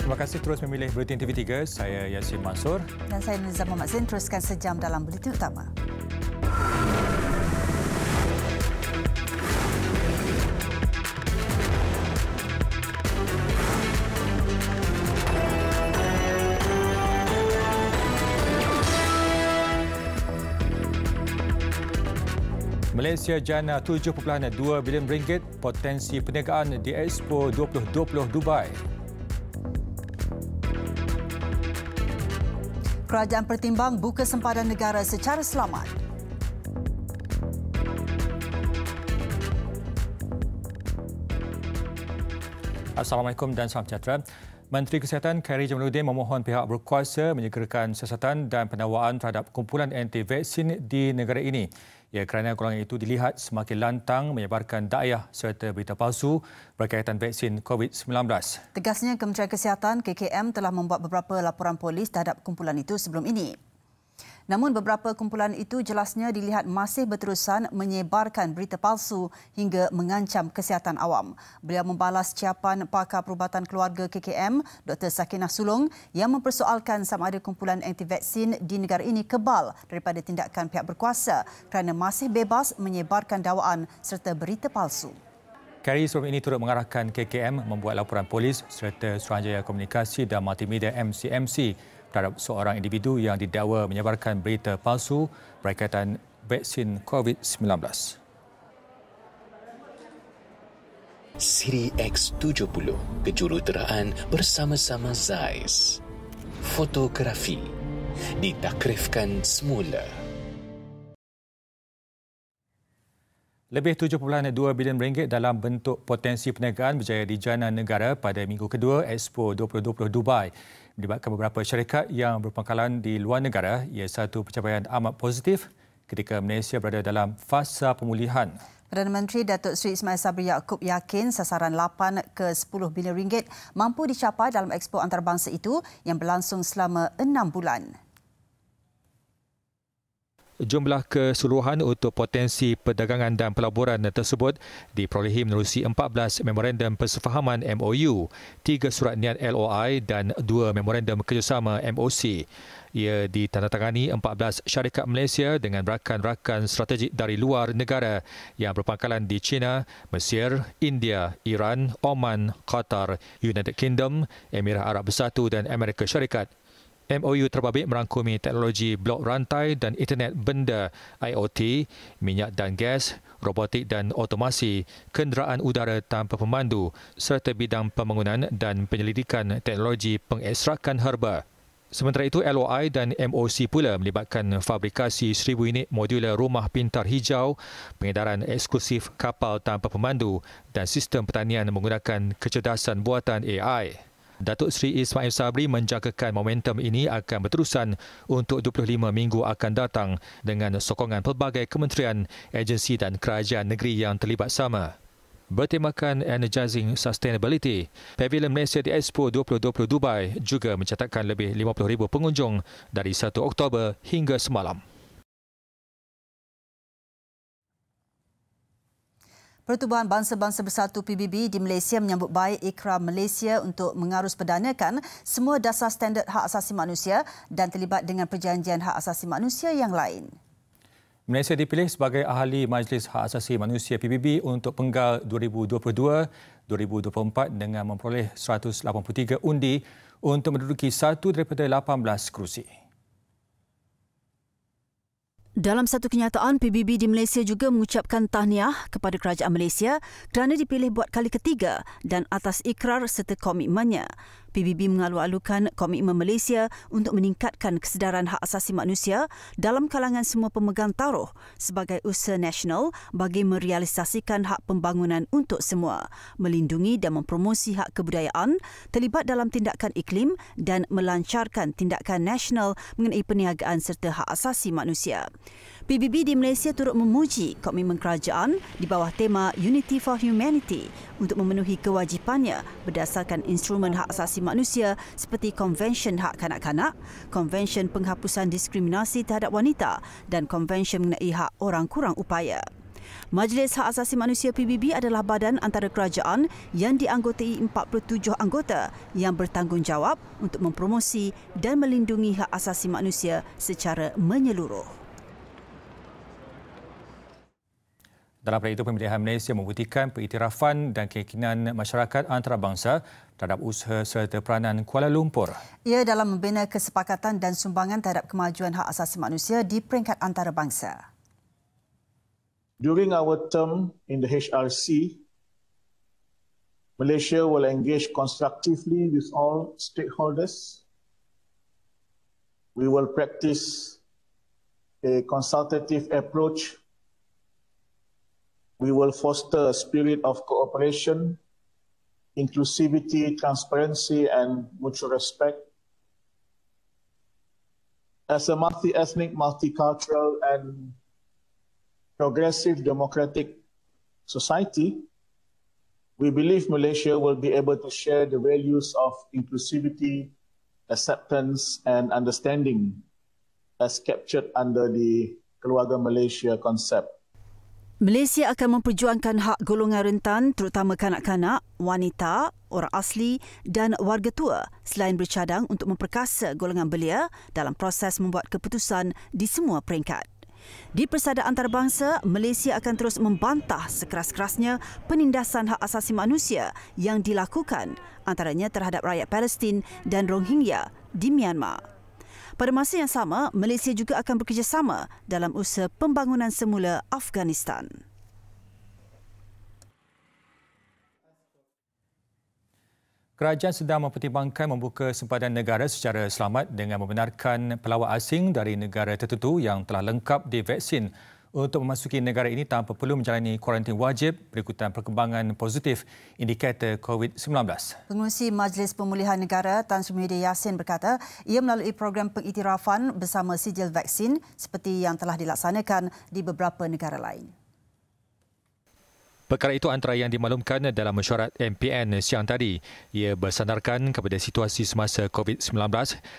Terima kasih terus memilih Buletin TV3. Saya Yasin Mansur. Dan saya Nizam Muhammad Zain. Teruskan sejam dalam Buletin Utama. Malaysia jana RM7.2 bilion potensi perniagaan di Expo 2020 Dubai. Kerajaan pertimbang buka sempadan negara secara selamat. Assalamualaikum dan salam sejahtera. Menteri Kesihatan Khairy Jamaluddin memohon pihak berkuasa menyegerakan siasatan dan penawaan terhadap kumpulan anti-vaksin di negara ini. Ya, kerana golongan itu dilihat semakin lantang menyebarkan dakwah serta berita palsu berkaitan vaksin COVID-19. Tegasnya Kementerian Kesihatan KKM telah membuat beberapa laporan polis terhadap kumpulan itu sebelum ini. Namun beberapa kumpulan itu jelasnya dilihat masih berterusan menyebarkan berita palsu hingga mengancam kesihatan awam. Beliau membalas ciapan pakar perubatan keluarga KKM, Dr. Sakinah Sulong, yang mempersoalkan sama ada kumpulan anti-vaksin di negara ini kebal daripada tindakan pihak berkuasa kerana masih bebas menyebarkan dakwaan serta berita palsu. Khairy sebelum ini turut mengarahkan KKM membuat laporan polis serta Suruhanjaya Komunikasi dan Multimedia MCMC terhadap seorang individu yang didakwa menyebarkan berita palsu berkaitan vaksin COVID-19. Siri X70 kejuruteraan bersama-sama Zeiss. Fotografi ditakrifkan semula. Lebih RM7.2 bilion dalam bentuk potensi perniagaan berjaya dijana negara pada minggu kedua Expo 2020 Dubai. Melibatkan beberapa syarikat yang berpangkalan di luar negara, ia satu pencapaian amat positif ketika Malaysia berada dalam fasa pemulihan. Perdana Menteri Datuk Seri Ismail Sabri Yaakob yakin sasaran 8 ke 10 bilion ringgit mampu dicapai dalam Expo antarabangsa itu yang berlangsung selama 6 bulan. Jumlah keseluruhan untuk potensi perdagangan dan pelaburan tersebut diperolehi menerusi 14 memorandum persefahaman MOU, 3 surat niat LOI dan 2 memorandum kerjasama MOC. Ia ditandatangani 14 syarikat Malaysia dengan rakan-rakan strategik dari luar negara yang berpangkalan di China, Mesir, India, Iran, Oman, Qatar, United Kingdom, Emirat Arab Bersatu dan Amerika Syarikat. MOU terbabit merangkumi teknologi blok rantai dan internet benda IoT, minyak dan gas, robotik dan otomasi, kenderaan udara tanpa pemandu serta bidang pembangunan dan penyelidikan teknologi pengekstrakan herba. Sementara itu, LOI dan MOC pula melibatkan fabrikasi 1,000 unit modular rumah pintar hijau, pengedaran eksklusif kapal tanpa pemandu dan sistem pertanian menggunakan kecerdasan buatan AI. Datuk Seri Ismail Sabri menjangkakan momentum ini akan berterusan untuk 25 minggu akan datang dengan sokongan pelbagai kementerian, agensi dan kerajaan negeri yang terlibat sama. Bertemakan Energizing Sustainability, Pavilion Malaysia di Expo 2020 Dubai juga mencatatkan lebih 50,000 pengunjung dari 1 Oktober hingga semalam. Pertubuhan Bangsa-Bangsa Bersatu PBB di Malaysia menyambut baik ikrar Malaysia untuk mengarus perdanakan semua dasar standard hak asasi manusia dan terlibat dengan perjanjian hak asasi manusia yang lain. Malaysia dipilih sebagai ahli Majlis Hak Asasi Manusia PBB untuk penggal 2022-2024 dengan memperoleh 183 undi untuk menduduki satu daripada 18 kerusi. Dalam satu kenyataan, PBB di Malaysia juga mengucapkan tahniah kepada kerajaan Malaysia kerana dipilih buat kali ketiga dan atas ikrar serta komitmennya. PBB mengalu-alukan komitmen Malaysia untuk meningkatkan kesedaran hak asasi manusia dalam kalangan semua pemegang taruh sebagai usaha nasional bagi merealisasikan hak pembangunan untuk semua, melindungi dan mempromosi hak kebudayaan, terlibat dalam tindakan iklim dan melancarkan tindakan nasional mengenai perniagaan serta hak asasi manusia. PBB di Malaysia turut memuji komitmen kerajaan di bawah tema Unity for Humanity untuk memenuhi kewajipannya berdasarkan instrumen hak asasi manusia seperti Konvensyen Hak Kanak-Kanak, Konvensyen Penghapusan Diskriminasi Terhadap Wanita dan Konvensyen mengenai hak orang kurang upaya. Majlis Hak Asasi Manusia PBB adalah badan antara kerajaan yang dianggotai 47 anggota yang bertanggungjawab untuk mempromosi dan melindungi hak asasi manusia secara menyeluruh. Dalam pada itu, pemilihan Malaysia membuktikan pengiktirafan dan keyakinan masyarakat antarabangsa terhadap usaha serta peranan Kuala Lumpur. Ia dalam membina kesepakatan dan sumbangan terhadap kemajuan hak asasi manusia di peringkat antarabangsa. During our term in the HRC, Malaysia will engage constructively with all stakeholders. We will practice a consultative approach. We will foster a spirit of cooperation, inclusivity, transparency, and mutual respect. As a multi-ethnic, multicultural, and progressive democratic society, we believe Malaysia will be able to share the values of inclusivity, acceptance, and understanding as captured under the Keluarga Malaysia concept. Malaysia akan memperjuangkan hak golongan rentan terutama kanak-kanak, wanita, orang asli dan warga tua selain bercadang untuk memperkasa golongan belia dalam proses membuat keputusan di semua peringkat. Di Persada Antarabangsa, Malaysia akan terus membantah sekeras-kerasnya penindasan hak asasi manusia yang dilakukan antaranya terhadap rakyat Palestin dan Rohingya di Myanmar. Pada masa yang sama, Malaysia juga akan bekerjasama dalam usaha pembangunan semula Afghanistan. Kerajaan sedang mempertimbangkan membuka sempadan negara secara selamat dengan membenarkan pelawat asing dari negara tertentu yang telah lengkap divaksin untuk memasuki negara ini tanpa perlu menjalani kuarantin wajib berikutan perkembangan positif indikator COVID-19. Pengerusi Majlis Pemulihan Negara Tan Sri Muhyiddin Yassin berkata ia melalui program pengiktirafan bersama sijil vaksin seperti yang telah dilaksanakan di beberapa negara lain. Perkara itu antara yang dimaklumkan dalam mesyuarat MPN siang tadi. Ia bersandarkan kepada situasi semasa COVID-19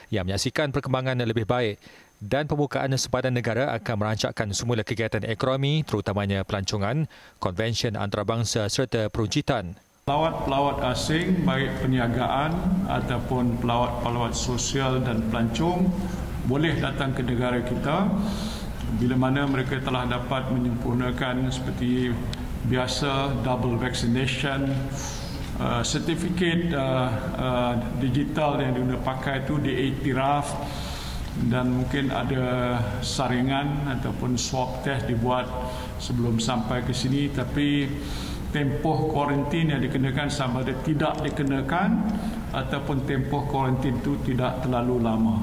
yang menyaksikan perkembangan lebih baik dan pembukaan sempadan negara akan merancangkan semula kegiatan ekonomi terutamanya pelancongan, konvensyen antarabangsa serta peruncitan. Pelawat-pelawat asing baik perniagaan ataupun pelawat-pelawat sosial dan pelancong boleh datang ke negara kita bila mana mereka telah dapat menyempurnakan seperti biasa double vaccination, sertifikat digital yang dia pakai itu diiktiraf dan mungkin ada saringan ataupun swab test dibuat sebelum sampai ke sini, tapi tempoh kuarantin yang dikenakan sama ada tidak dikenakan ataupun tempoh kuarantin itu tidak terlalu lama.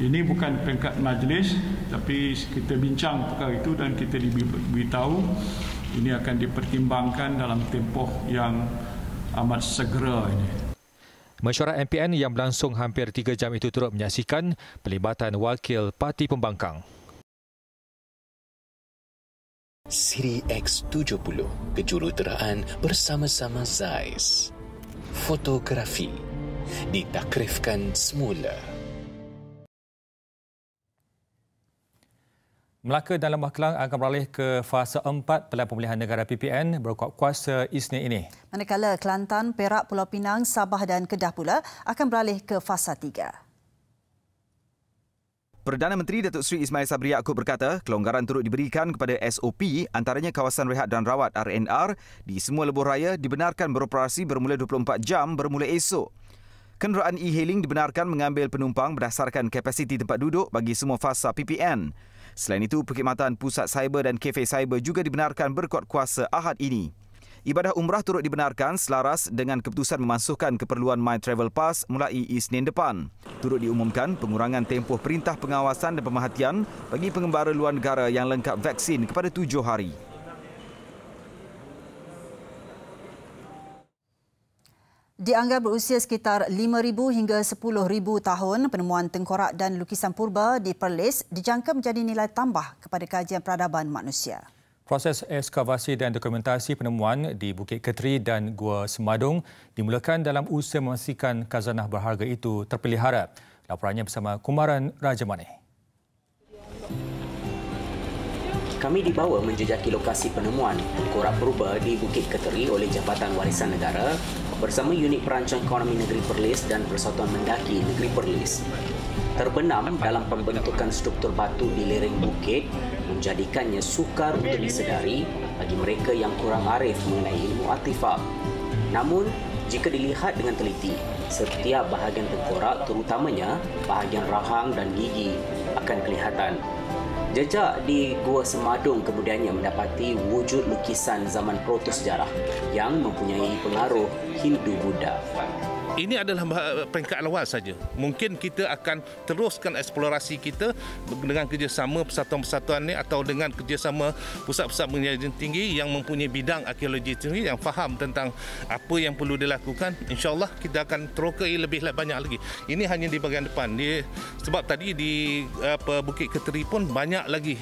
Ini bukan peringkat majlis, tapi kita bincang perkara itu dan kita diberitahu ini akan dipertimbangkan dalam tempoh yang amat segera ini. Mesyuarat MPN yang berlangsung hampir 3 jam itu turut menyaksikan pelibatan wakil Parti Pembangkang. Siri X70 kejuruteraan bersama-sama Zeiss. Fotografi ditakrifkan semula. Melaka dan Lembah Kelang akan beralih ke fasa 4 Pilihan Pemulihan Negara PPN berkuat kuasa Isnin ini. Manakala Kelantan, Perak, Pulau Pinang, Sabah dan Kedah pula akan beralih ke fasa 3. Perdana Menteri Datuk Seri Ismail Sabri Yaakob berkata, kelonggaran turut diberikan kepada SOP antaranya kawasan rehat dan rawat RNR di semua lebuh raya dibenarkan beroperasi bermula 24 jam bermula esok. Kenderaan e-hailing dibenarkan mengambil penumpang berdasarkan kapasiti tempat duduk bagi semua fasa PPN. Selain itu, perkhidmatan pusat cyber dan kafe cyber juga dibenarkan berkuat kuasa Ahad ini. Ibadah umrah turut dibenarkan selaras dengan keputusan memasukkan keperluan My Travel Pass mulai Isnin depan. Turut diumumkan pengurangan tempoh perintah pengawasan dan pemerhatian bagi pengembara luar negara yang lengkap vaksin kepada 7 hari. Dianggap berusia sekitar 5,000 hingga 10,000 tahun, penemuan tengkorak dan lukisan purba di Perlis dijangka menjadi nilai tambah kepada kajian peradaban manusia. Proses ekskavasi dan dokumentasi penemuan di Bukit Keteri dan Gua Semadung dimulakan dalam usaha memastikan khazanah berharga itu terpelihara. Laporannya bersama Kumaran Rajamani. Kami dibawa menjejaki lokasi penemuan tengkorak purba di Bukit Keteri oleh Jabatan Warisan Negara bersama Unit Perancang Ekonomi Negeri Perlis dan Persatuan Mendaki Negeri Perlis. Terbenam dalam pembentukan struktur batu di lereng bukit menjadikannya sukar untuk disedari bagi mereka yang kurang arif mengenai ilmu artifak. Namun, jika dilihat dengan teliti, setiap bahagian tengkorak terutamanya bahagian rahang dan gigi akan kelihatan. Jejak di Gua Semadung kemudiannya mendapati wujud lukisan zaman protosejarah yang mempunyai pengaruh Hindu-Buddha. Ini adalah peringkat awal saja. Mungkin kita akan teruskan eksplorasi kita dengan kerjasama persatuan-persatuan ini atau dengan kerjasama pusat-pusat pengajian tinggi yang mempunyai bidang arkeologi tinggi yang faham tentang apa yang perlu dilakukan. InsyaAllah kita akan terokai lebih banyak lagi. Ini hanya di bahagian depan. Sebab tadi di Bukit Keteri pun banyak lagi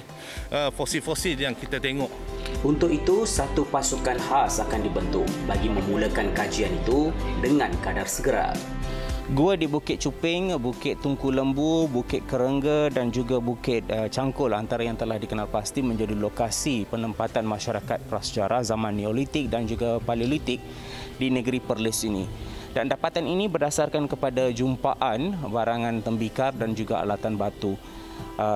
fosil-fosil yang kita tengok. Untuk itu, satu pasukan khas akan dibentuk bagi memulakan kajian itu dengan kadar segera. Gua di Bukit Cuping, Bukit Tunku Lembu, Bukit Kerengga dan juga Bukit Cangkul antara yang telah dikenal pasti menjadi lokasi penempatan masyarakat prasejarah zaman Neolitik dan juga Paleolitik di negeri Perlis ini. Dan dapatan ini berdasarkan kepada jumpaan barangan tembikar dan juga alatan batu.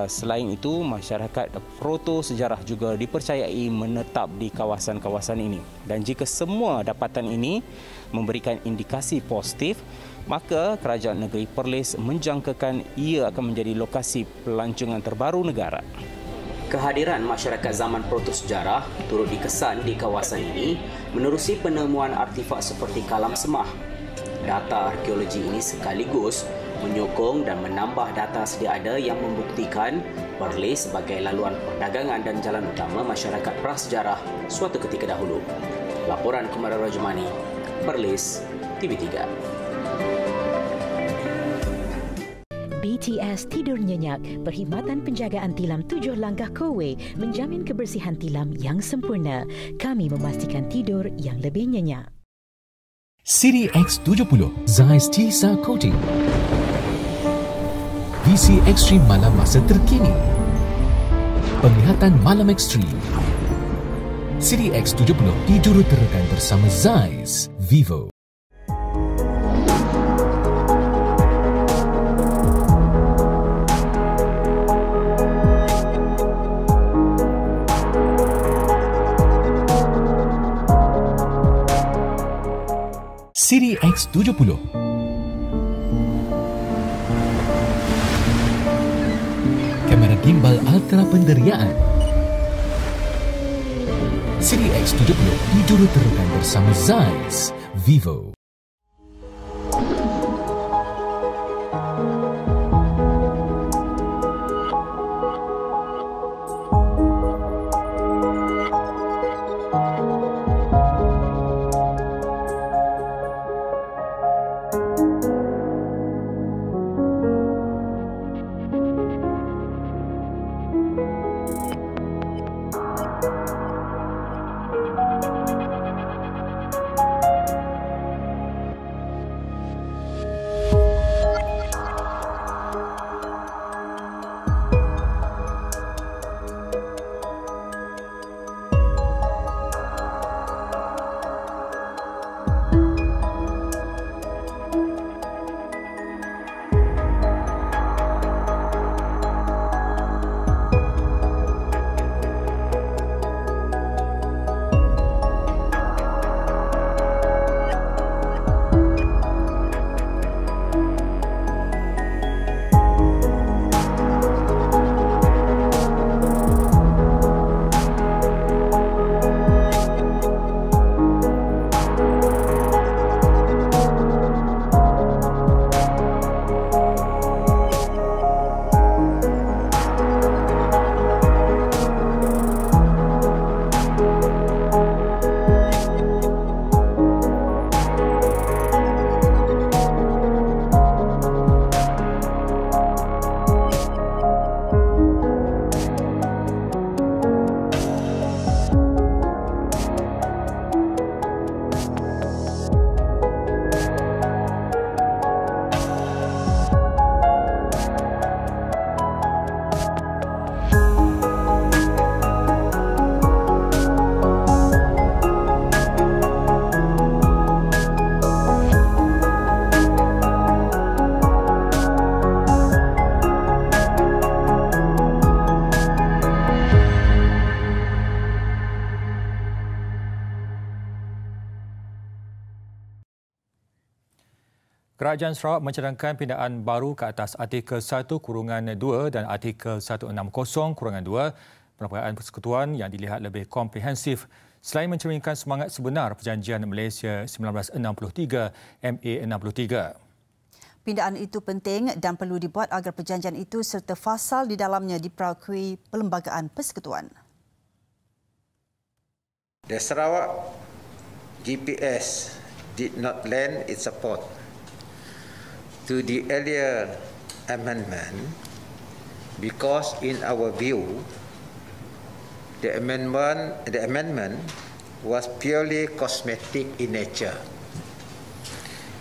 Selain itu, masyarakat proto sejarah juga dipercayai menetap di kawasan-kawasan ini. Dan jika semua dapatan ini memberikan indikasi positif, maka Kerajaan Negeri Perlis menjangkakan ia akan menjadi lokasi pelancongan terbaru negara. Kehadiran masyarakat zaman proto sejarah turut dikesan di kawasan ini menerusi penemuan artifak seperti kalam semah. Data arkeologi ini sekaligus menyokong dan menambah data sedia ada yang membuktikan Perlis sebagai laluan perdagangan dan jalan utama masyarakat prasejarah suatu ketika dahulu. Laporan Kumara Rajmani, Perlis, TV3. BTS Tidur Nyenyak, perkhidmatan penjagaan tilam 7 langkah Kowe menjamin kebersihan tilam yang sempurna. Kami memastikan tidur yang lebih nyenyak. Siri X70 Zeiss Tisa Coating. Visi ekstrim malam masa terkini. Penglihatan malam ekstrim. Siri X70 dijuruterakan bersama Zeiss Vivo. Siri X70. Kamera gimbal ultra penderiaan. Siri X70 dijuruterakan bersama Zeiss Vivo. Kerajaan Sarawak mencadangkan pindaan baru ke atas Artikel 1-2 dan Artikel 160-2 Perlembagaan Persekutuan yang dilihat lebih komprehensif selain mencerminkan semangat sebenar Perjanjian Malaysia 1963 MA63. Pindaan itu penting dan perlu dibuat agar perjanjian itu serta fasal di dalamnya diperakui Perlembagaan Persekutuan. The Sarawak GPS did not lend its support to the earlier amendment because in our view the amendment was purely cosmetic in nature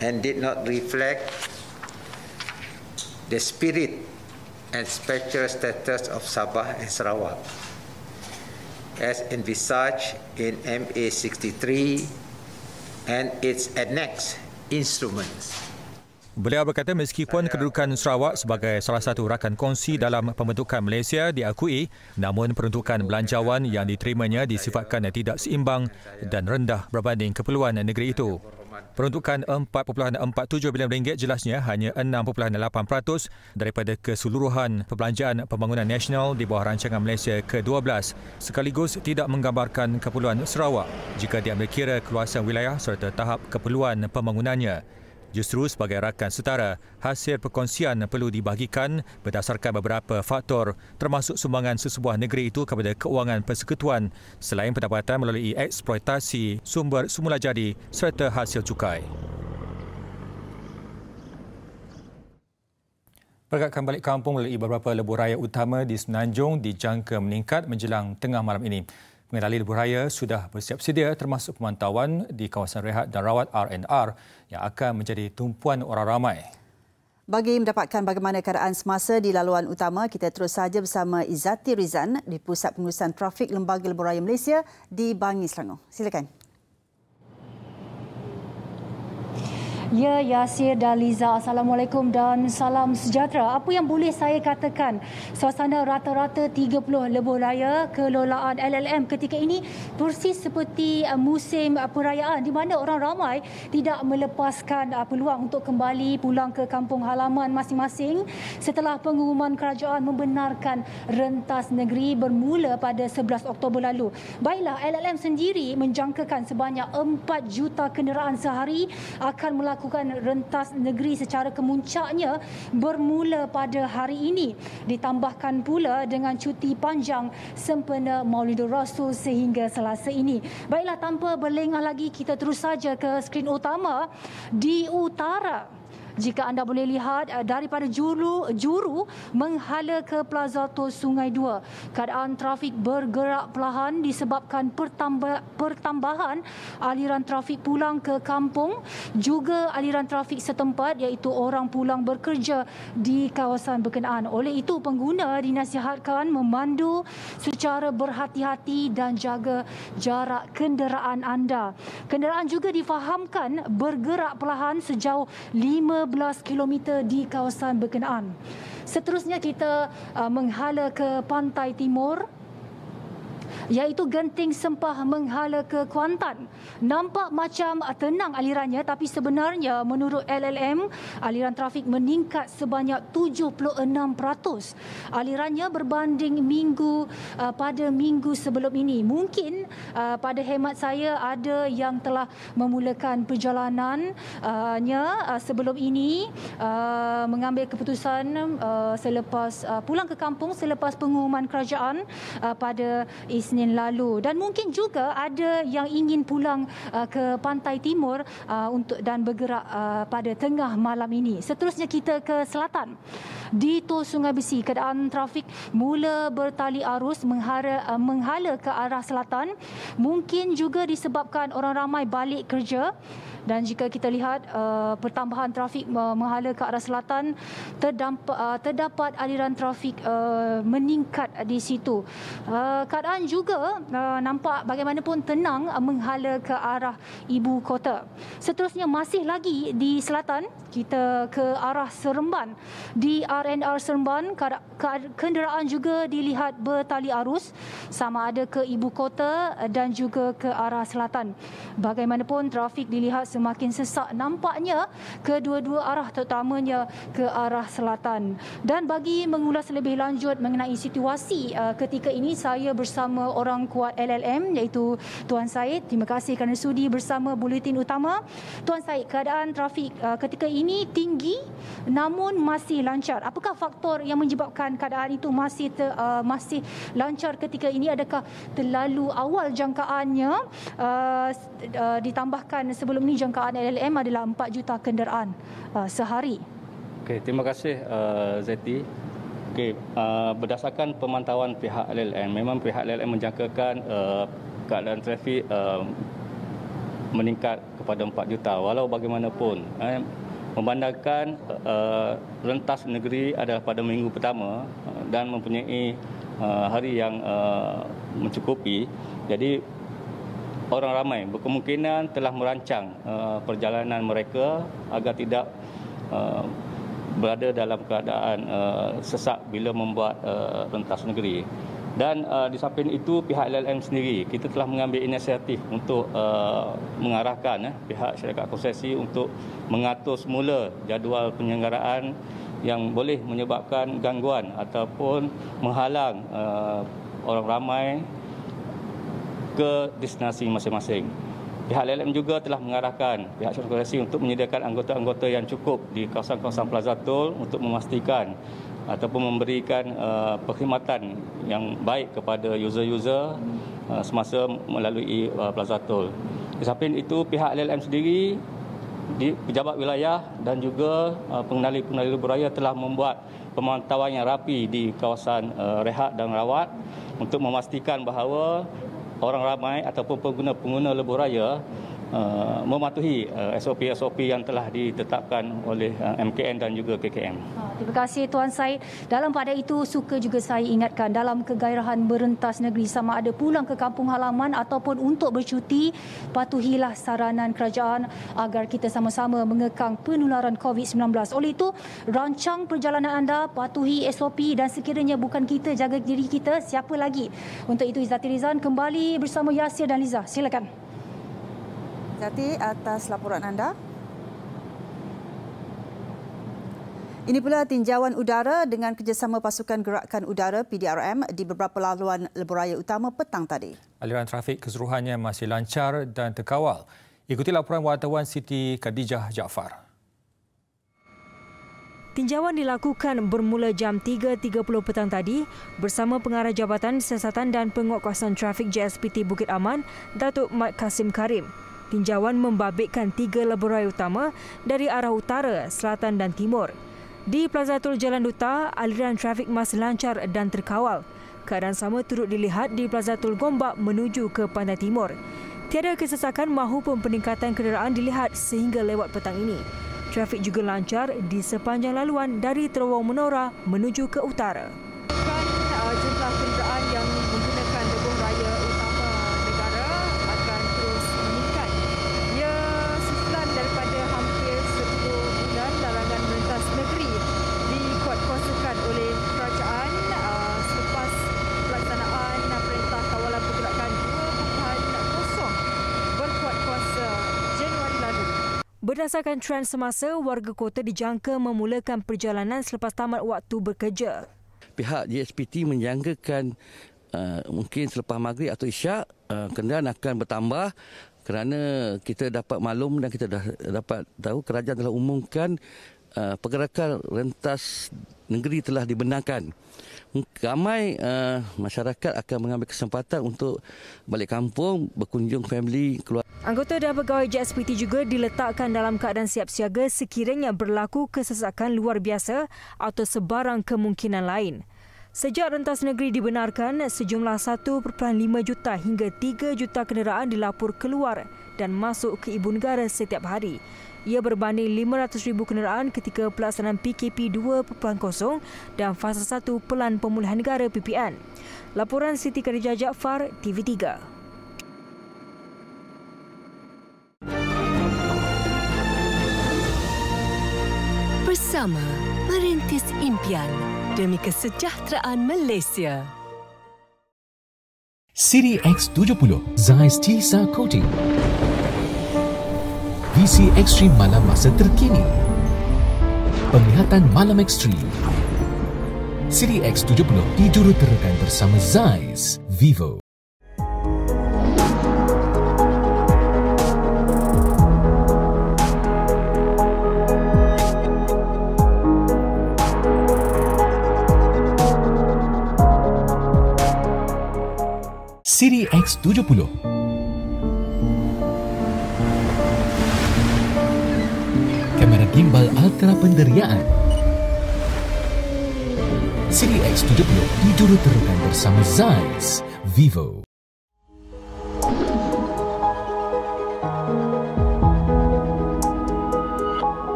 and did not reflect the spirit and special status of Sabah and Sarawak as envisaged in MA63 and its annexed instruments. Beliau berkata meskipun kedudukan Sarawak sebagai salah satu rakan kongsi dalam pembentukan Malaysia diakui, namun peruntukan belanjawan yang diterimanya disifatkan tidak seimbang dan rendah berbanding keperluan negeri itu. Peruntukan RM4.47 bilion jelasnya hanya 6.8% daripada keseluruhan perbelanjaan pembangunan nasional di bawah rancangan Malaysia ke-12 sekaligus tidak menggambarkan keperluan Sarawak jika diambil kira keluasan wilayah serta tahap keperluan pembangunannya. Justru sebagai rakan setara, hasil perkongsian perlu dibahagikan berdasarkan beberapa faktor termasuk sumbangan sesebuah negeri itu kepada keuangan persekutuan selain pendapatan melalui eksploitasi sumber semula jadi serta hasil cukai. Pergerakan balik kampung melalui beberapa lebuh raya utama di Semenanjung dijangka meningkat menjelang tengah malam ini. Pengendali lebuh raya sudah bersiap sedia termasuk pemantauan di kawasan rehat dan rawat R&R yang akan menjadi tumpuan orang ramai. Bagi mendapatkan bagaimana keadaan semasa di laluan utama, kita terus saja bersama Izzati Rizan di Pusat Pengurusan Trafik Lembaga Lebuh Raya Malaysia di Bangi, Selangor. Silakan. Ya, Yasir dan Liza, Assalamualaikum dan salam sejahtera. Apa yang boleh saya katakan, suasana rata-rata 30 lebuh raya kelolaan LLM ketika ini persis seperti musim perayaan di mana orang ramai tidak melepaskan peluang untuk kembali pulang ke kampung halaman masing-masing setelah pengumuman kerajaan membenarkan rentas negeri bermula pada 11 Oktober lalu. Baiklah, LLM sendiri menjangkakan sebanyak 4 juta kenderaan sehari akan melakukan rentas negeri secara kemuncaknya bermula pada hari ini. Ditambahkan pula dengan cuti panjang sempena Maulidur Rasul sehingga Selasa ini. Baiklah, tanpa berlengah lagi, kita terus saja ke skrin utama di utara. Jika anda boleh lihat daripada juru menghala ke Plaza Tol Sungai 2, keadaan trafik bergerak perlahan disebabkan pertambahan aliran trafik pulang ke kampung, juga aliran trafik setempat iaitu orang pulang bekerja di kawasan berkenaan. Oleh itu, pengguna dinasihatkan memandu secara berhati-hati dan jaga jarak kenderaan anda. Kenderaan juga difahamkan bergerak perlahan sejauh 15 km di kawasan berkenaan. Seterusnya kita menghala ke pantai timur, iaitu Genting Sempah menghala ke Kuantan. Nampak macam tenang alirannya, tapi sebenarnya menurut LLM, aliran trafik meningkat sebanyak 76%. Alirannya berbanding pada minggu sebelum ini. Mungkin pada hemat saya ada yang telah memulakan perjalanannya sebelum ini, mengambil keputusan selepas pulang ke kampung selepas pengumuman kerajaan pada Isnin lalu, dan mungkin juga ada yang ingin pulang ke pantai timur dan bergerak pada tengah malam ini. Seterusnya kita ke selatan. Di Tol Sungai Besi, keadaan trafik mula bertali arus menghala ke arah selatan, mungkin juga disebabkan orang ramai balik kerja. Dan jika kita lihat pertambahan trafik menghala ke arah selatan, terdapat aliran trafik meningkat di situ. Keadaan juga nampak bagaimanapun tenang menghala ke arah ibu kota. Seterusnya masih lagi di selatan, kita ke arah Seremban. Di R&R Seremban, kenderaan juga dilihat bertali arus sama ada ke ibu kota utara dan juga ke arah selatan. Bagaimanapun trafik dilihat semakin sesak nampaknya kedua-dua arah, terutamanya ke arah selatan. Dan bagi mengulas lebih lanjut mengenai situasi ketika ini, saya bersama orang kuat LLM iaitu Tuan Syed. Terima kasih kerana sudi bersama Buletin Utama. Tuan Syed, keadaan trafik ketika ini tinggi namun masih lancar. Apakah faktor yang menyebabkan keadaan itu masih lancar ketika ini? Adakah terlalu awal jangkaannya, ditambahkan sebelum ini jangkaan LLM adalah 4 juta kenderaan sehari? Okey, terima kasih Zeti. Okey, berdasarkan pemantauan pihak LLM, memang pihak LLM menjangkakan keadaan trafik meningkat kepada 4 juta. Walau bagaimanapun, memandangkan rentas negeri adalah pada minggu pertama dan mempunyai hari yang mencukupi. Jadi orang ramai berkemungkinan telah merancang perjalanan mereka agar tidak berada dalam keadaan sesak bila membuat rentas negeri. Dan di samping itu, pihak LLM sendiri, kita telah mengambil inisiatif untuk mengarahkan pihak syarikat konsesi untuk mengatur semula jadual penyelenggaraan yang boleh menyebabkan gangguan ataupun menghalang orang ramai ke destinasi masing-masing. Pihak LLM juga telah mengarahkan pihak syarikat konsesi untuk menyediakan anggota-anggota yang cukup di kawasan-kawasan Plaza Tol untuk memastikan ataupun memberikan perkhidmatan yang baik kepada user-user semasa melalui Plaza Tol. Di samping itu, pihak LLM sendiri, di pejabat wilayah dan juga pengendali-pengendali lebuh raya telah membuat pemantauan yang rapi di kawasan rehat dan rawat untuk memastikan bahawa orang ramai ataupun pengguna-pengguna lebuh raya mematuhi SOP-SOP yang telah ditetapkan oleh MKN dan juga KKM. Terima kasih Tuan Syed. Dalam pada itu, suka juga saya ingatkan, dalam kegairahan merentas negeri, sama ada pulang ke kampung halaman ataupun untuk bercuti, patuhilah saranan kerajaan agar kita sama-sama mengekang penularan COVID-19. Oleh itu, rancang perjalanan anda, patuhi SOP, dan sekiranya bukan kita jaga diri kita, siapa lagi? Untuk itu, Izzati Rizan kembali bersama Yasir dan Liza. Silakan. Izzati, atas laporan anda. Ini pula tinjauan udara dengan kerjasama Pasukan Gerakan Udara PDRM di beberapa laluan lebuhraya utama petang tadi. Aliran trafik keseluruhannya masih lancar dan terkawal. Ikuti laporan wartawan Siti Khadijah Jaafar. Tinjauan dilakukan bermula jam 3.30 petang tadi bersama Pengarah Jabatan Siasatan dan Penguatkuasaan Trafik JSPT Bukit Aman, Datuk Mat Kasim Karim. Tinjauan membabitkan 3 lebuhraya utama dari arah utara, selatan dan timur. Di Plaza Tol Jalan Duta, aliran trafik masih lancar dan terkawal. Keadaan sama turut dilihat di Plaza Tol Gombak menuju ke Pantai Timur. Tiada kesesakan mahupun peningkatan kenderaan dilihat sehingga lewat petang ini. Trafik juga lancar di sepanjang laluan dari Terowong Menora menuju ke utara. Jumlah kenderaan yang menggunakan lebuh raya utama negara akan terus meningkat. Ia susulan daripada hampir 10 bulan larangan merentas negeri dikuatkuasakan oleh kerajaan selepas pelaksanaan Perintah Kawalan Pergerakan 2.0 berkuat kuasa Januari lalu. Berdasarkan trend semasa, warga kota dijangka memulakan perjalanan selepas tamat waktu bekerja. Pihak JSPT menjangkakan mungkin selepas maghrib atau isyak kenderaan akan bertambah kerana kita dapat maklum dan kita dah dapat tahu kerajaan telah umumkan pergerakan rentas negeri telah dibenarkan. Ramai masyarakat akan mengambil kesempatan untuk balik kampung, berkunjung family, keluarga. Anggota dan pegawai JSPT juga diletakkan dalam keadaan siap siaga sekiranya berlaku kesesakan luar biasa atau sebarang kemungkinan lain. Sejak rentas negeri dibenarkan, sejumlah 1.5 juta hingga 3 juta kenderaan dilapor keluar dan masuk ke ibu negara setiap hari. Ia berbanding 500,000 kenderaan ketika pelaksanaan PKP 2.0 dan fasa 1 Pelan Pemulihan Negara PPN. Laporan Siti Khadijah Jaafar, TV3. Bersama merintis impian demi kesejahteraan Malaysia. Siri X70 Zeiss Tisa Coating. Visi ekstrim malam masa terkini. Penglihatan malam ekstrim. Siri X70 dijuruterakan bersama Zeiss Vivo. Siri X70. Kamera gimbal ultra penderiaan. Siri X70 dijuruterakan bersama Zeiss Vivo.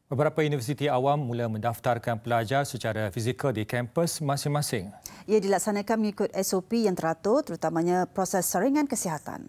Beberapa universiti awam mula mendaftarkan pelajar secara fizikal di kampus masing-masing. Ia dilaksanakan mengikut SOP yang teratur, terutamanya proses saringan kesihatan.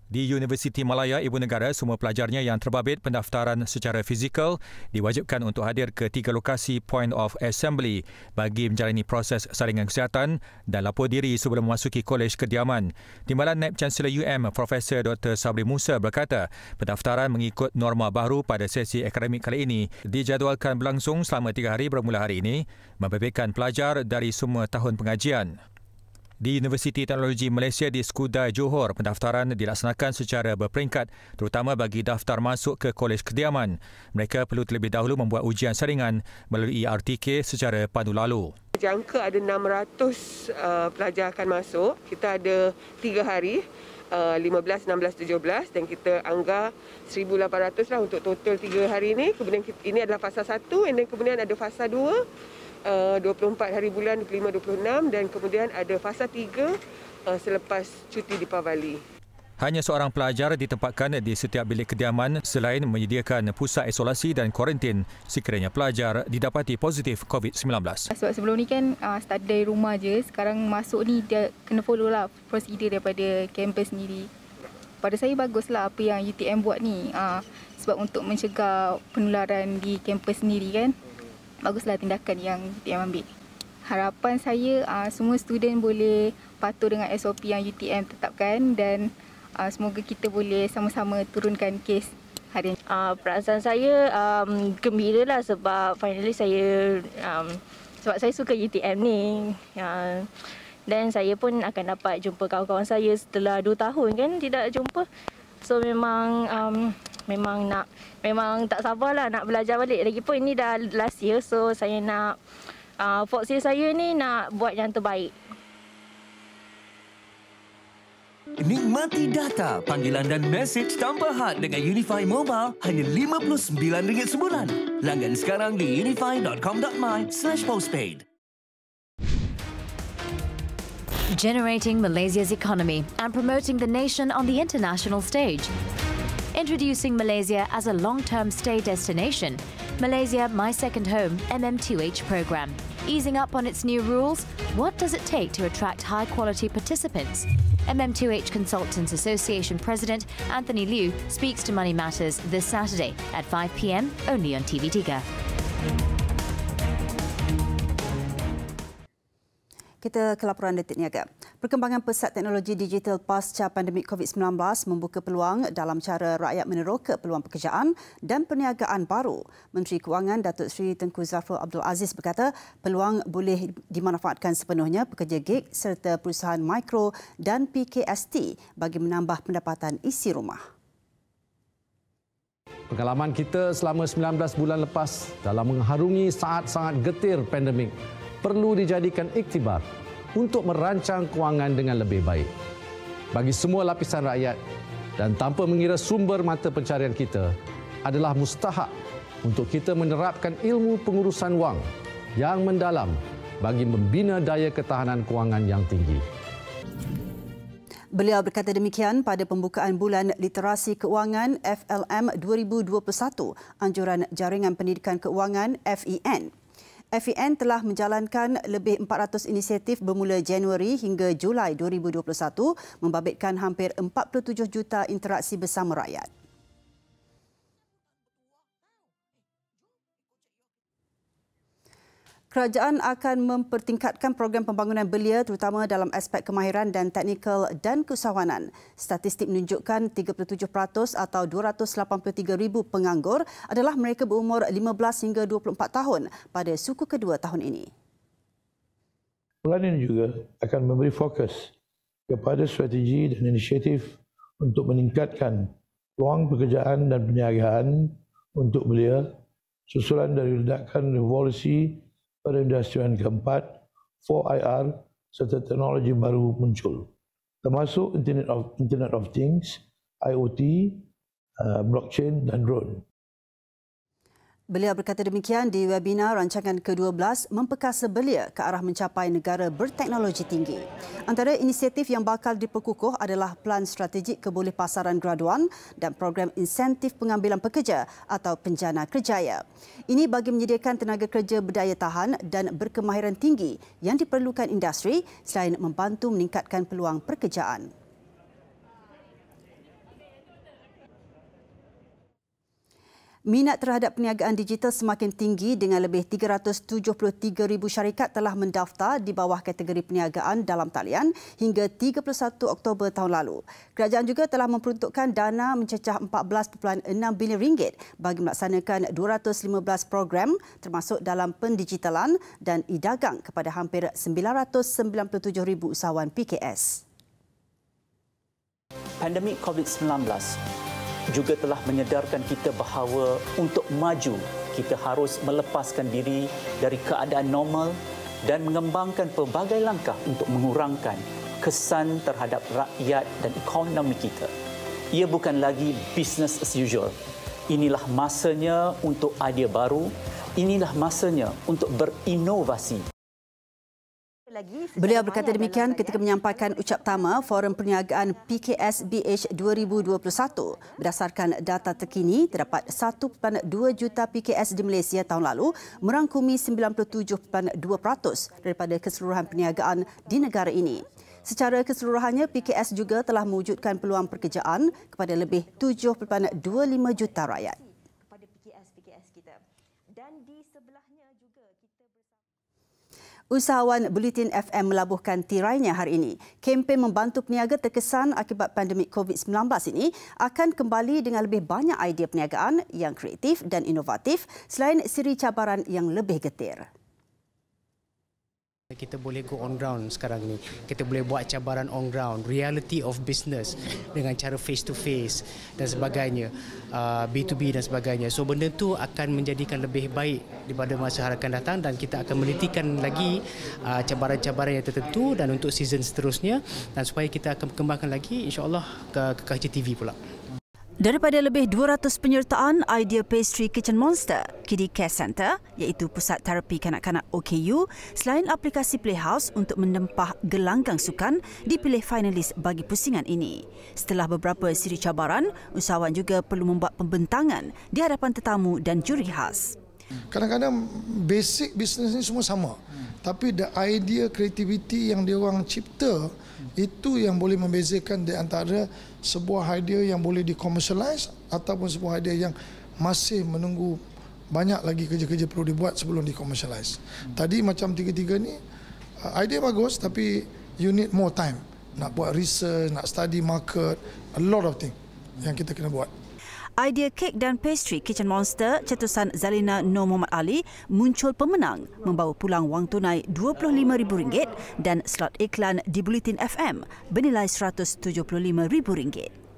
Di Universiti Malaya Ibu Negara, semua pelajarnya yang terbabit pendaftaran secara fizikal diwajibkan untuk hadir ke 3 lokasi point of assembly bagi menjalani proses saringan kesihatan dan lapor diri sebelum memasuki kolej kediaman. Timbalan Naib Chancellor UM Profesor Dr. Sabri Musa berkata, pendaftaran mengikut norma baru pada sesi akademik kali ini dijadualkan berlangsung selama 3 hari bermula hari ini, membebaskan pelajar dari semua tahun pengajian. Di Universiti Teknologi Malaysia di Skudai, Johor, pendaftaran dilaksanakan secara berperingkat terutama bagi daftar masuk ke Kolej Kediaman. Mereka perlu terlebih dahulu membuat ujian saringan melalui RTK secara pandu lalu. Jangka ada 600 pelajar akan masuk. Kita ada 3 hari, 15, 16, 17 dan kita anggar 1,800 lah untuk total 3 hari ini. Kemudian ini adalah fasa 1 dan kemudian ada fasa 2. 24 hari bulan 25-26 dan kemudian ada fasa 3 selepas cuti Deepavali. Hanya seorang pelajar ditempatkan di setiap bilik kediaman selain menyediakan pusat isolasi dan kuarantin sekiranya pelajar didapati positif COVID-19. Sebab sebelum ni kan start dari rumah je, sekarang masuk ni dia kena follow lah prosedur daripada kampus sendiri. Pada saya baguslah apa yang UTM buat ni sebab untuk mencegah penularan di kampus sendiri kan. Baguslah tindakan yang UTM ambil. Harapan saya semua student boleh patuh dengan SOP yang UTM tetapkan dan semoga kita boleh sama-sama turunkan kes harian. Perasaan saya gembira lah sebab finally saya sebab saya suka UTM ni. Dan saya pun akan dapat jumpa kawan-kawan saya setelah 2 tahun kan tidak jumpa. So memang memang tak sabarlah nak belajar balik. Lagipun ini dah last year, so saya nak fourth year saya ni nak buat yang terbaik. Nikmati data, panggilan dan mesej tanpa had dengan Unify Mobile hanya RM59 sebulan. Langgan sekarang di unify.com.my/postpaid. Generating Malaysia's economy and promoting the nation on the international stage. Introducing Malaysia as a long-term stay destination, Malaysia My Second Home MM2H program. Easing up on its new rules, what does it take to attract high-quality participants? MM2H Consultants Association President Anthony Liu speaks to Money Matters this Saturday at 5 p.m. only on TV3. Kita ke laporan detik niaga. Perkembangan pesat teknologi digital pasca pandemik COVID-19 membuka peluang dalam cara rakyat meneroka peluang pekerjaan dan perniagaan baru. Menteri Kewangan Datuk Seri Tengku Zafrul Abdul Aziz berkata peluang boleh dimanfaatkan sepenuhnya pekerja gig serta perusahaan mikro dan PKST bagi menambah pendapatan isi rumah. Pengalaman kita selama 19 bulan lepas dalam mengharungi saat-saat getir pandemik perlu dijadikan iktibar untuk merancang kewangan dengan lebih baik bagi semua lapisan rakyat dan tanpa mengira sumber mata pencarian kita adalah mustahak untuk kita menerapkan ilmu pengurusan wang yang mendalam bagi membina daya ketahanan kewangan yang tinggi. Beliau berkata demikian pada pembukaan Bulan Literasi Keuangan FLM 2021, anjuran Jaringan Pendidikan Keuangan FEN. FEN telah menjalankan lebih 400 inisiatif bermula Januari hingga Julai 2021 membabitkan hampir 47 juta interaksi bersama rakyat. Kerajaan akan mempertingkatkan program pembangunan belia terutama dalam aspek kemahiran dan teknikal dan keusahawanan. Statistik menunjukkan 37% atau 283,000 penganggur adalah mereka berumur 15 hingga 24 tahun pada suku kedua tahun ini. Pelan ini juga akan memberi fokus kepada strategi dan inisiatif untuk meningkatkan peluang pekerjaan dan perniagaan untuk belia susulan dari ledakan revolusi perindustrian keempat, 4IR serta teknologi baru muncul, termasuk Internet of Things, IoT, blockchain dan drone. Beliau berkata demikian di webinar rancangan ke-12 Memperkasa Belia ke arah mencapai negara berteknologi tinggi. Antara inisiatif yang bakal diperkukuh adalah Pelan Strategik Kebolehpasaran Graduan dan Program Insentif Pengambilan Pekerja atau Penjana Kerjaya. Ini bagi menyediakan tenaga kerja berdaya tahan dan berkemahiran tinggi yang diperlukan industri selain membantu meningkatkan peluang pekerjaan. Minat terhadap perniagaan digital semakin tinggi dengan lebih 373,000 syarikat telah mendaftar di bawah kategori perniagaan dalam talian hingga 31 Oktober tahun lalu. Kerajaan juga telah memperuntukkan dana mencecah RM14.6 bilion bagi melaksanakan 215 program termasuk dalam pendigitalan dan e-dagang kepada hampir 997,000 usahawan PKS. Pandemik COVID-19 juga telah menyedarkan kita bahawa untuk maju, kita harus melepaskan diri dari keadaan normal dan mengembangkan pelbagai langkah untuk mengurangkan kesan terhadap rakyat dan ekonomi kita. Ia bukan lagi business as usual. Inilah masanya untuk idea baru, inilah masanya untuk berinovasi. Beliau berkata demikian ketika menyampaikan ucap tama Forum Perniagaan PKSBH 2021. Berdasarkan data terkini, terdapat 1.2 juta PKS di Malaysia tahun lalu merangkumi 97.2% daripada keseluruhan perniagaan di negara ini. Secara keseluruhannya, PKS juga telah mewujudkan peluang pekerjaan kepada lebih 7.25 juta rakyat. Usahawan Bulletin FM melabuhkan tirainya hari ini. Kempen membantu peniaga terkesan akibat pandemik COVID-19 ini akan kembali dengan lebih banyak idea perniagaan yang kreatif dan inovatif selain siri cabaran yang lebih getir. Kita boleh go on ground sekarang ni. Kita boleh buat cabaran on ground, reality of business dengan cara face to face dan sebagainya, B2B dan sebagainya. So benda tu akan menjadikan lebih baik daripada masa akan datang dan kita akan menitikan lagi cabaran-cabaran yang tertentu dan untuk season seterusnya dan supaya kita akan kembangkan lagi insya-Allah ke KCTV pula. Daripada lebih 200 penyertaan Idea Pastry Kitchen Monster, Kiddie Care Center iaitu pusat terapi kanak-kanak OKU, selain aplikasi Playhouse untuk menempah gelanggang sukan, dipilih finalis bagi pusingan ini. Setelah beberapa siri cabaran, usahawan juga perlu membuat pembentangan di hadapan tetamu dan juri khas. Kadang-kadang basic bisnes ni semua sama. Tapi the idea, creativity yang dia orang cipta, itu yang boleh membezakan di antara sebuah idea yang boleh dikomersialise ataupun sebuah idea yang masih menunggu banyak lagi kerja-kerja perlu dibuat sebelum dikomersialise. Tadi macam tiga-tiga ni, idea bagus tapi you need more time. Nak buat research, nak study market, a lot of things yang kita kena buat. Idea Cake dan Pastry Kitchen Monster cetusan Zalina Nur Muhammad Ali muncul pemenang, membawa pulang wang tunai RM25,000 dan slot iklan di Bulletin FM bernilai RM175,000.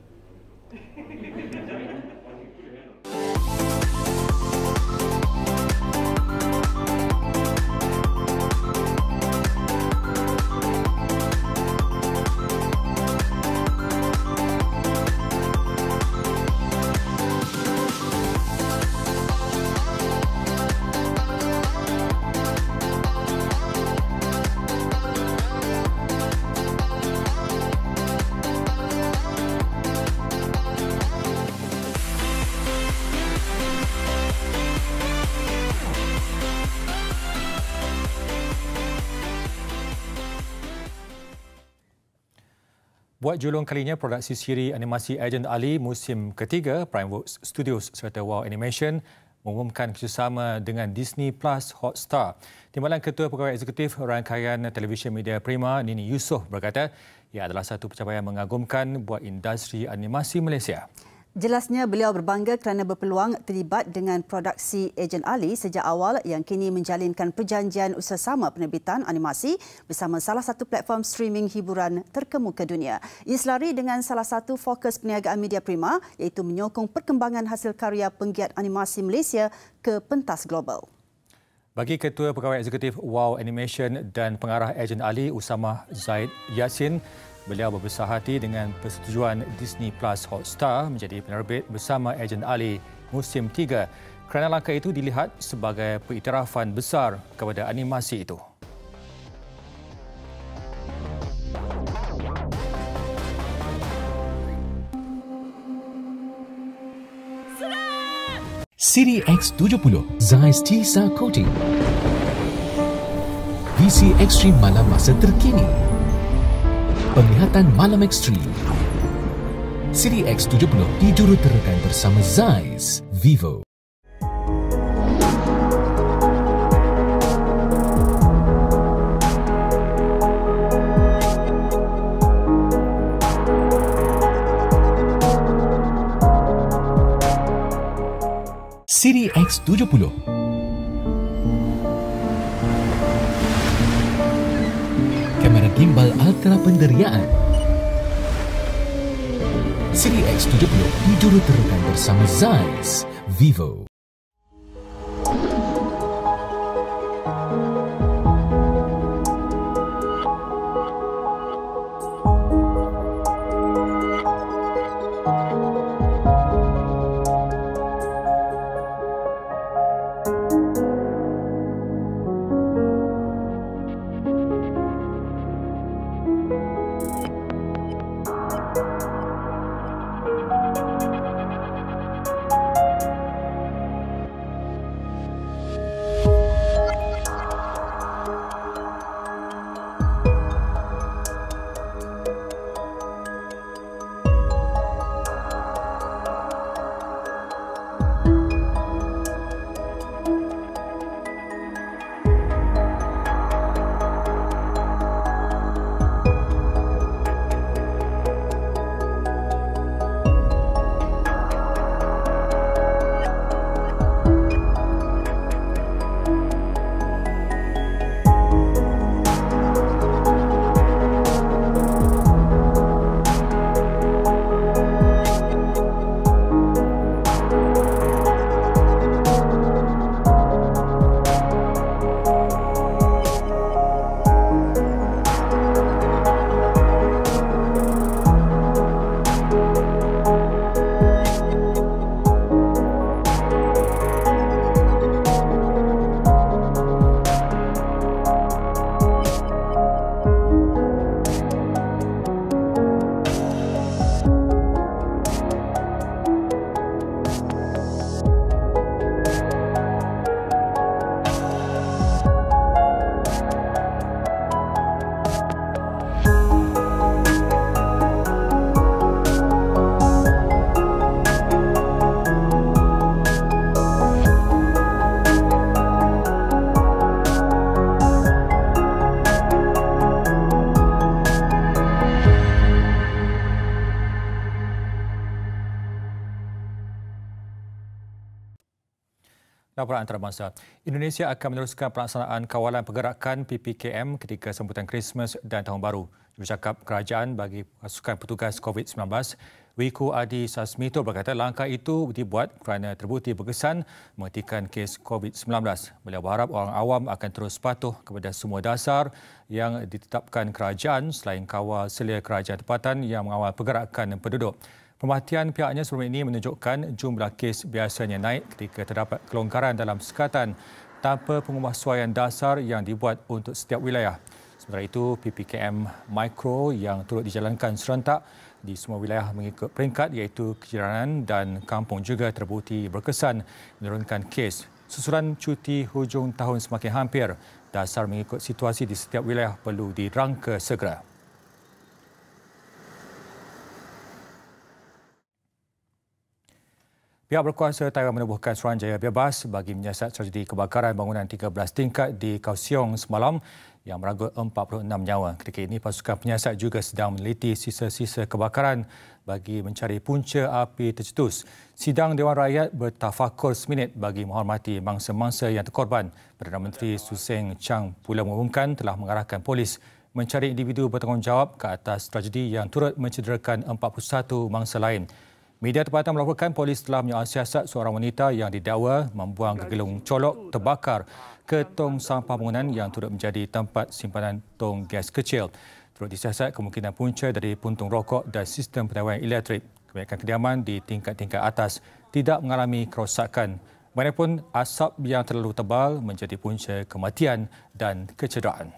Buat julung kalinya, produksi siri animasi Agent Ali musim ketiga, Primeworks Studios serta Wow Animation mengumumkan kerjasama dengan Disney Plus Hotstar. Timbalan Ketua Pegawai Eksekutif Rangkaian Televisyen Media Prima, Nini Yusof berkata, ia adalah satu pencapaian mengagumkan buat industri animasi Malaysia. Jelasnya beliau berbangga kerana berpeluang terlibat dengan produksi Agent Ali sejak awal yang kini menjalinkan perjanjian usaha penerbitan animasi bersama salah satu platform streaming hiburan terkemuka dunia. Ia selari dengan salah satu fokus perniagaan Media Prima iaitu menyokong perkembangan hasil karya penggiat animasi Malaysia ke pentas global. Bagi Ketua Pegawai Eksekutif Wow Animation dan pengarah Agent Ali, Usamah Zaid Yassin, beliau berbesar hati dengan persetujuan Disney Plus Hotstar menjadi penerbit bersama Agent Ali musim 3 kerana langkah itu dilihat sebagai pengiktirafan besar kepada animasi itu. Siri X70 Zeiss Tisa Coating, visi ekstrim malam masa terkini, penglihatan malam ekstrim. Siri X70 dijuruterakan bersama Zeiss Vivo. Siri X70 kamera gimbal ultra penderiaan. Siri X70 dijuruterakan bersama Zeiss Vivo. Laporan antarabangsa. Indonesia akan meneruskan pelaksanaan kawalan pergerakan PPKM ketika sambutan Christmas dan Tahun Baru. Jurucakap Kerajaan bagi pasukan petugas COVID-19, Wiku Adi Sasmito berkata langkah itu dibuat kerana terbukti berkesan menghentikan kes COVID-19. Beliau berharap orang awam akan terus patuh kepada semua dasar yang ditetapkan kerajaan selain kawal selia kerajaan tempatan yang mengawal pergerakan penduduk. Pemerhatian pihaknya sebelum ini menunjukkan jumlah kes biasanya naik ketika terdapat kelonggaran dalam sekatan tanpa pengumuman dasar yang dibuat untuk setiap wilayah. Sementara itu, PPKM Mikro yang turut dijalankan serentak di semua wilayah mengikut peringkat iaitu kejiranan dan kampung juga terbukti berkesan menurunkan kes. Susulan cuti hujung tahun semakin hampir, dasar mengikut situasi di setiap wilayah perlu dirangka segera. Pihak berkuasa Taiwan menubuhkan suruhanjaya bebas bagi menyiasat tragedi kebakaran bangunan 13 tingkat di Kaohsiung semalam yang meranggut 46 nyawa. Ketika ini, pasukan penyiasat juga sedang meneliti sisa-sisa kebakaran bagi mencari punca api tercetus. Sidang Dewan Rakyat bertafakur seminit bagi menghormati mangsa-mangsa yang terkorban. Perdana Menteri Su Seng Chang pula mengumumkan telah mengarahkan polis mencari individu bertanggungjawab ke atas tragedi yang turut mencederakan 41 mangsa lain. Media tempatan melaporkan polis telah menyiasat seorang wanita yang didakwa membuang gegelung colok terbakar ke tong sampah bangunan yang turut menjadi tempat simpanan tong gas kecil. Turut disiasat kemungkinan punca dari puntung rokok dan sistem penawaian elektrik. Kebanyakan kediaman di tingkat-tingkat atas tidak mengalami kerosakan. Bagaimanapun, asap yang terlalu tebal menjadi punca kematian dan kecederaan.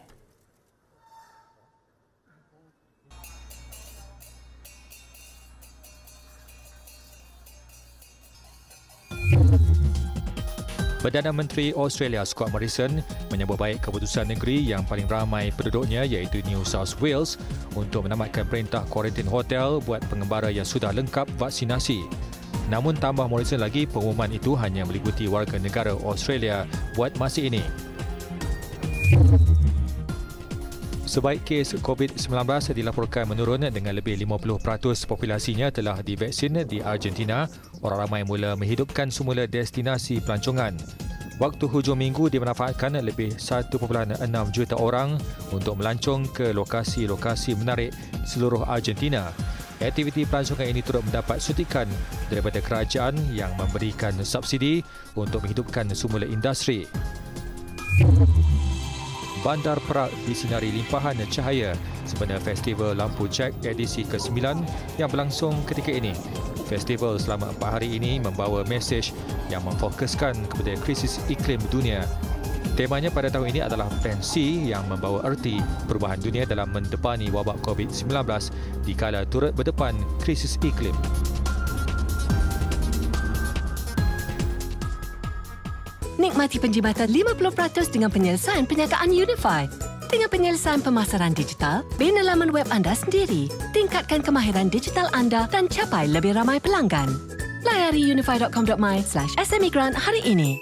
Perdana Menteri Australia Scott Morrison menyambut baik keputusan negeri yang paling ramai penduduknya iaitu New South Wales untuk menamatkan perintah kuarantin hotel buat pengembara yang sudah lengkap vaksinasi. Namun tambah Morrison lagi, pengumuman itu hanya meliputi warga negara Australia buat masa ini. Sebaik kes COVID-19 dilaporkan menurun dengan lebih 50% populasinya telah divaksin di Argentina, orang ramai mula menghidupkan semula destinasi pelancongan. Waktu hujung minggu dimanfaatkan lebih 1.6 juta orang untuk melancong ke lokasi-lokasi menarik seluruh Argentina. Aktiviti pelancongan ini turut mendapat suntikan daripada kerajaan yang memberikan subsidi untuk menghidupkan semula industri. Bandar Perak disinari limpahan cahaya sempena Festival Lampu Jack edisi ke-9 yang berlangsung ketika ini. Festival selama 4 hari ini membawa mesej yang memfokuskan kepada krisis iklim dunia. Temanya pada tahun ini adalah pensi yang membawa erti perubahan dunia dalam mendepani wabak COVID-19 dikala turut berdepan krisis iklim. Nikmati penjimatan 50% dengan penyelesaian penyataan Unify. Dengan penyelesaian pemasaran digital, bina laman web anda sendiri, tingkatkan kemahiran digital anda dan capai lebih ramai pelanggan. Layari unify.com.my/SME-grant hari ini.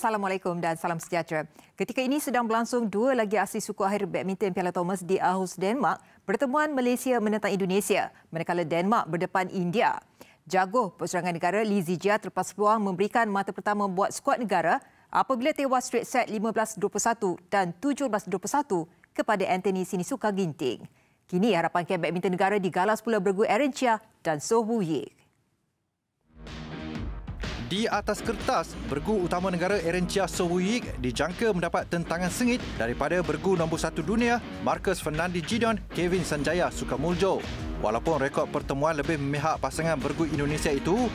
Assalamualaikum dan salam sejahtera. Ketika ini sedang berlangsung dua lagi aksi suku akhir badminton Piala Thomas di Aarhus, Denmark. Pertemuan Malaysia menentang Indonesia, manakala Denmark berdepan India. Jago perserangan negara Lee Zijia terlepas peluang memberikan mata pertama buat skuad negara apabila tewas straight set 15-21 dan 17-21 kepada Anthony Sinisuka Ginting. Kini harapan kem badminton negara digalas pula bergu Aaron Chia dan Soh Woo Yik. Di atas kertas, bergu utama negara Aaron Chia Soh Woo Yik dijangka mendapat tentangan sengit daripada bergu nombor 1 dunia Marcus Fernandi Gideon Kevin Sanjaya Sukamuljo. Walaupun rekod pertemuan lebih memihak pasangan bergu Indonesia itu,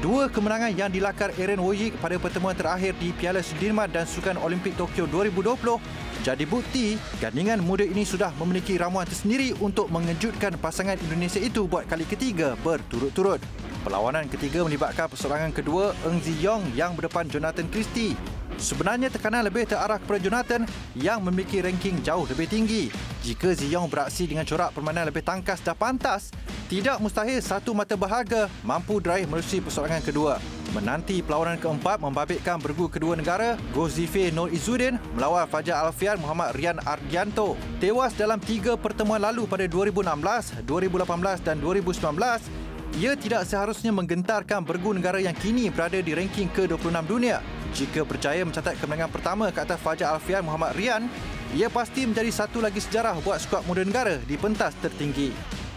dua kemenangan yang dilakar Aaron Woo Yik pada pertemuan terakhir di Piala Sudirman dan Sukan Olimpik Tokyo 2020 jadi bukti gandingan muda ini sudah memiliki ramuan tersendiri untuk mengejutkan pasangan Indonesia itu buat kali ketiga berturut-turut. Perlawanan ketiga melibatkan perseorangan kedua Eng Zi Yong yang berdepan Jonathan Christie. Sebenarnya tekanan lebih terarah kepada Jonathan yang memiliki ranking jauh lebih tinggi. Jika Zi Yong beraksi dengan corak permainan lebih tangkas dan pantas, tidak mustahil satu mata berharga mampu diraih melalui perseorangan kedua. Menanti perlawanan keempat membabitkan bergu kedua negara, Gozife Nur Izzuddin melawan Fajar Alfian Muhammad Rian Ardianto. Tewas dalam 3 pertemuan lalu pada 2016, 2018 dan 2019, ia tidak seharusnya menggentarkan bergu negara yang kini berada di ranking ke-26 dunia. Jika berjaya mencatat kemenangan pertama ke atas Fajar Alfian Muhammad Rian, ia pasti menjadi satu lagi sejarah buat skuad muda negara di pentas tertinggi.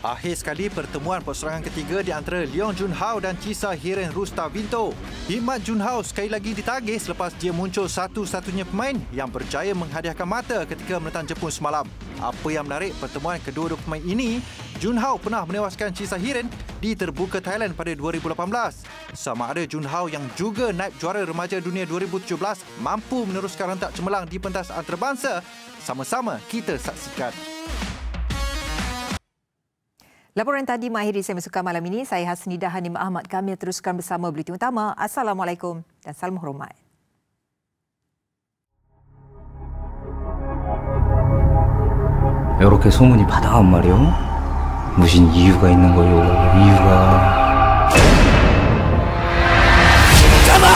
Akhir sekali pertemuan perseorangan ketiga di antara Leong Jun Hao dan Chisa Hiren Rustavinto. Hikmat Jun Hao sekali lagi ditagih selepas dia muncul satu-satunya pemain yang berjaya menghadiahkan mata ketika menentang Jepun semalam. Apa yang menarik, pertemuan kedua-dua pemain ini, Jun Hao pernah menewaskan Chisa Hiren di Terbuka Thailand pada 2018. Sama ada Jun Hao yang juga naib juara remaja dunia 2017 mampu meneruskan rentak cemerlang di pentas antarabangsa, sama-sama kita saksikan. Laporan tadi mengakhiri Semi Sukan malam ini. Saya Hasnidah Hanim Ahmad. Kami teruskan bersama Buletin Utama. Assalamualaikum dan salam hormat. 이렇게 소문이 바다한 말이요? 무슨 이유가 있는 거요? 이유가... 잡아!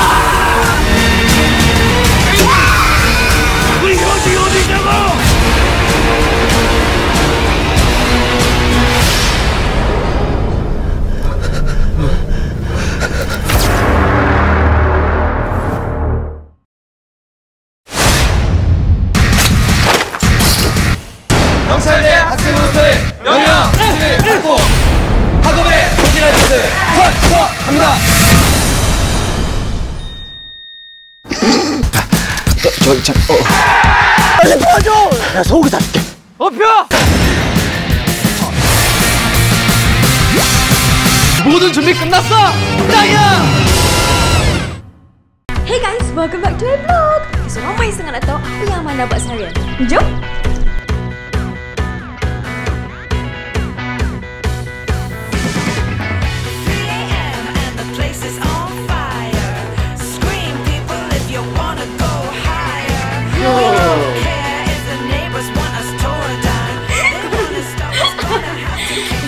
우리 형이 어디냐고! 경찰대 학생으로서의 영역, 의식을 갖고 학업에 소진할 것을 선서합니다. 빨리 도와줘! 내가 소고기 사줄게. 업혀! 모든 준비 끝났어! 나야! Hey guys, welcome back to my vlog. So ramai sangat nak tahu apa yang Amanda buat seharian. Jom!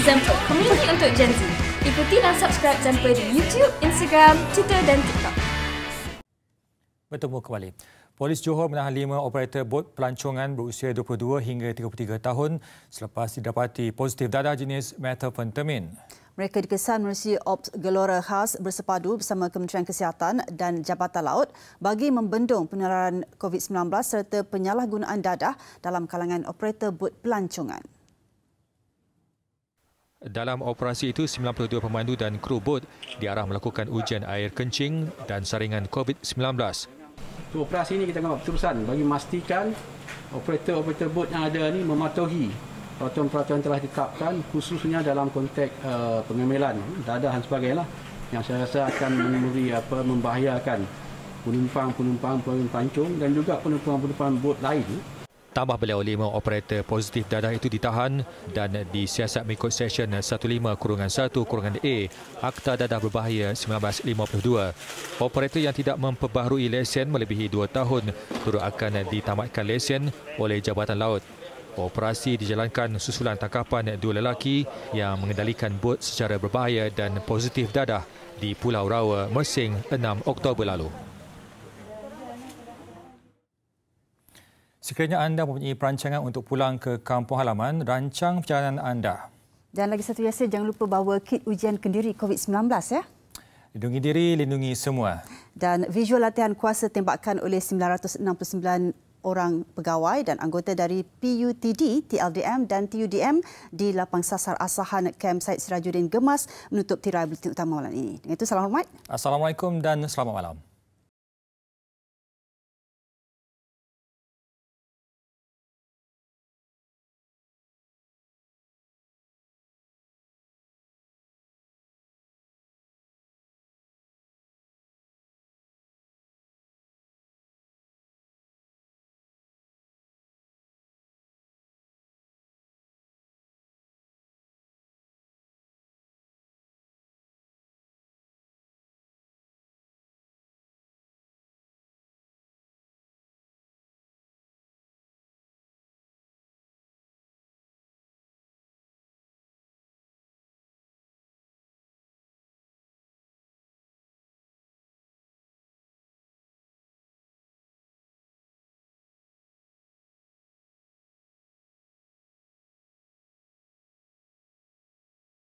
Zampa, komuniti untuk Gen Z. Ikuti dan subscribe Zampa di YouTube, Instagram, Twitter dan TikTok. Bertemu kembali. Polis Johor menahan 5 operator bot pelancongan berusia 22 hingga 33 tahun selepas didapati positif dadah jenis methamphetamine. Mereka dikesan menerusi Ops Gelora Khas bersepadu bersama Kementerian Kesihatan dan Jabatan Laut bagi membendung penularan COVID-19 serta penyalahgunaan dadah dalam kalangan operator bot pelancongan. Dalam operasi itu, 92 pemandu dan kru bot diarah melakukan ujian air kencing dan saringan COVID-19. Operasi ini kita anggap terusan bagi memastikan operator-operator bot yang ada ini mematuhi peraturan-peraturan telah ditetapkan khususnya dalam konteks pengemelan, dadah dan sebagainya yang saya rasa akan membahayakan penumpang-penumpang pelancong dan juga penumpang-penumpang bot lain. Tambah beliau 5 operator positif dadah itu ditahan dan disiasat mengikut Seksyen 15-1-A Akta Dadah Berbahaya 1952. Operator yang tidak memperbaharui lesen melebihi 2 tahun turut akan ditamatkan lesen oleh Jabatan Laut. Operasi dijalankan susulan tangkapan 2 lelaki yang mengendalikan bot secara berbahaya dan positif dadah di Pulau Rawa, Mersing 6 Oktober lalu. Sekiranya anda mempunyai perancangan untuk pulang ke kampung halaman, rancang perjalanan anda. Dan lagi satu biasa, jangan lupa bawa kit ujian kendiri COVID-19 ya. Lindungi diri, lindungi semua. Dan visual latihan kuasa tembakan oleh 969 orang pegawai dan anggota dari PUTD, TLDM dan TUDM di lapang sasar asahan Campsite Sirajuddin Gemas menutup tirai buletin utama malam ini. Dengan itu, salam hormat. Assalamualaikum dan selamat malam.